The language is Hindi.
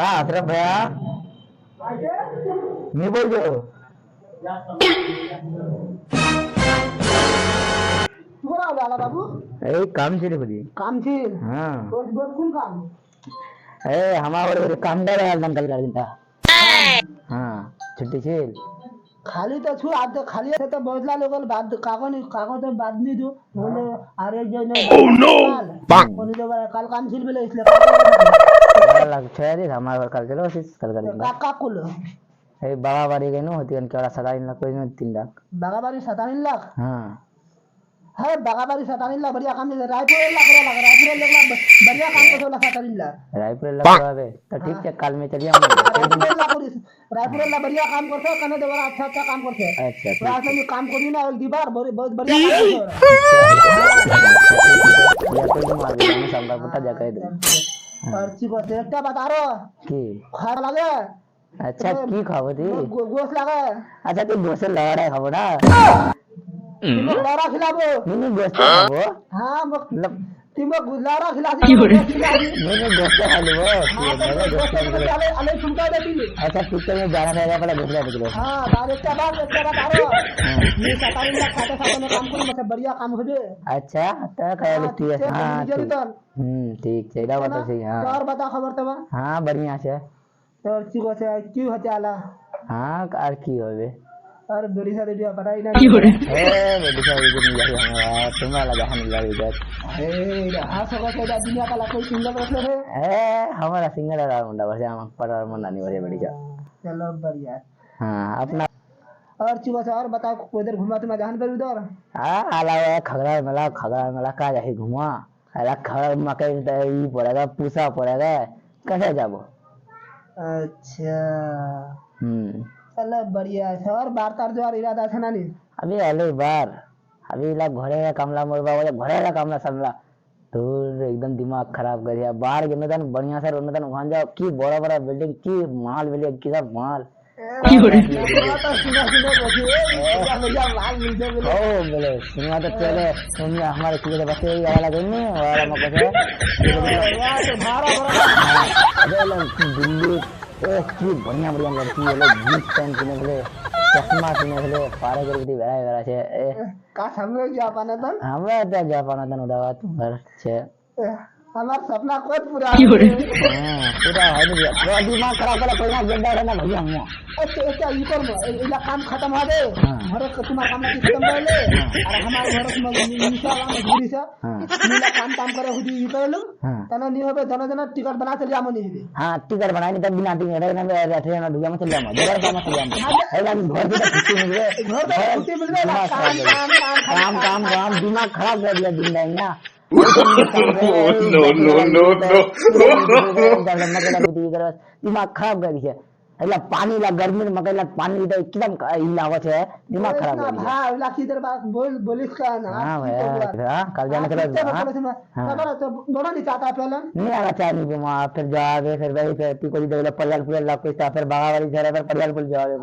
का अशरफ भैया मी बोलतो कुठं आला बाबू? काम ছিল বুঝি काम ছিল? হ্যাঁ रोज रोज कोण काम? আমার কামদার আলদাম কাল কালটা হ্যাঁ ছুটি ছিল खाली तो छु आज तो खाली है तो बदला लोगल बाद कागज बाद नहीं दो बोले अरे जो नहीं कोनी तो कल काम छिल बोले इसलिए लग छे हमार कल चलो कल कर काका कुल बाबा बाड़ी गई नो होती केवड़ा 27 लाख कोई 3 लाख बागाबारी 27 लाख हाँ है बागाबारी 27 लाख बढ़िया काम है रायपुर लाख रायपुर लाख बढ़िया काम को 27 लाख रायपुर लाख आवे तो ठीक है कल में चलिए हम रायपुर लाख बढ़िया काम करते हो कने देवरा अच्छा अच्छा काम करते हो अच्छा तो आज में काम करी ना एक दीवार बहुत बढ़िया काम करते हो या तो मार दे मैं संगा पुटा जाके दे पर्ची को एकटा बता रो की खा लगे अच्छा की खाबो दी गोश्त लगे अच्छा तू गोश्त लगा रहा है खाबो ना तुमको गुलारा खिलाबो मैंने गोश्त खाबो हां मतलब तुमको गुलारा खिला दी मैंने गोश्त खा लो मैंने गोश्त चले अले तुमका दे दी अच्छा ठीक है मैं जाना रहेगा पहले दूसरा निकलो हां डायरेक्ट बात बता रो ये 27 लाख खाते खाते में काम करूं मतलब बढ़िया काम हो जाए अच्छा तो कह लेती है हां ठीक है इधर बता सही हां और बता खबर तब हां बढ़िया से तो चिको से क्यों होते आला हां कार की होवे और बड़ी सारी दिया पता ही ना बड़ी सारी दुनिया हमारा तुम्हारा लगा हम लगा इधर आ सब से दुनिया का कोई सिंगल रखले है हमारा सिंगल रहा मुंडा बस हम पर मन नहीं बड़े बढ़िया चलो बढ़िया हां अपना और चिको से और बताओ उधर घुमा तुम जहां पर उधर हां आला खगड़ा मेला का जाही घुमा अला खगड़ा मकई ई पड़ेगा पूसा पड़ेगा कैसे जाबो अच्छा चलो बढ़िया है और बार तार जो इरादा है ना नहीं अभी अले बार अभी ला घरे कमला मोरबा वाले घरे ला कमला समला तो एकदम दिमाग खराब कर दिया बाहर के नदन बढ़िया से नदन वहां जाओ की बड़ा बड़ा बिल्डिंग की माल बिल्डिंग की सब माल की हो रही तो सुना भैया माल मिल जाए ओ बोले सुना तो चले तुम हमारे किले बसे ये वाला गन्ने वाला मको से यार तो भाड़ा बड़ा दिल्ली की बढ़िया बढ़िया लड़की है लोग जींस पहन के निकले चश्मा से निकले पारे करके वेरा छे का समझ जापाना था हमरा त जापाना त उडावा घर छे हमार सपना कोई पूरा पूरा है नहीं दिमाग खराब वाला कोई ना गंदा रहना भैया हम अच्छा ये कर इला काम खत्म हो गए घर का तुम्हारा काम नहीं खत्म हो ले और हमारे घर में निशा वाला घुरी से नीला काम करे हुदी ये कर लो तना नहीं होबे दोनों जना टिकट बना चल जामो नहीं हां टिकट बनाई नहीं तब बिना टिकट रहना में ट्रेन में दुनिया में चल जामो जगह काम चल जामो है ना घर पे छुट्टी मिल गए घर पे छुट्टी मिल गए काम दिमाग खराब कर दिया दिन में ना दिमाग खराब कर दिया એટલે પાણી લા ગરમી માં કઈલા પાણી લીધા એકદમ હિલાવે છે દિમાગ ખરાબ કરી दिया हां इला की तरफ बोलिस का ना हां भाई हां कल जाने के लिए हां तो बड़ा नहीं चाहता पहले नहीं आना चाहिए घुमा फिर जावे फिर वही फिर कोई परिवार पूरा ला कोई फिर बागावाड़ी घर पर परिवार पुल जावे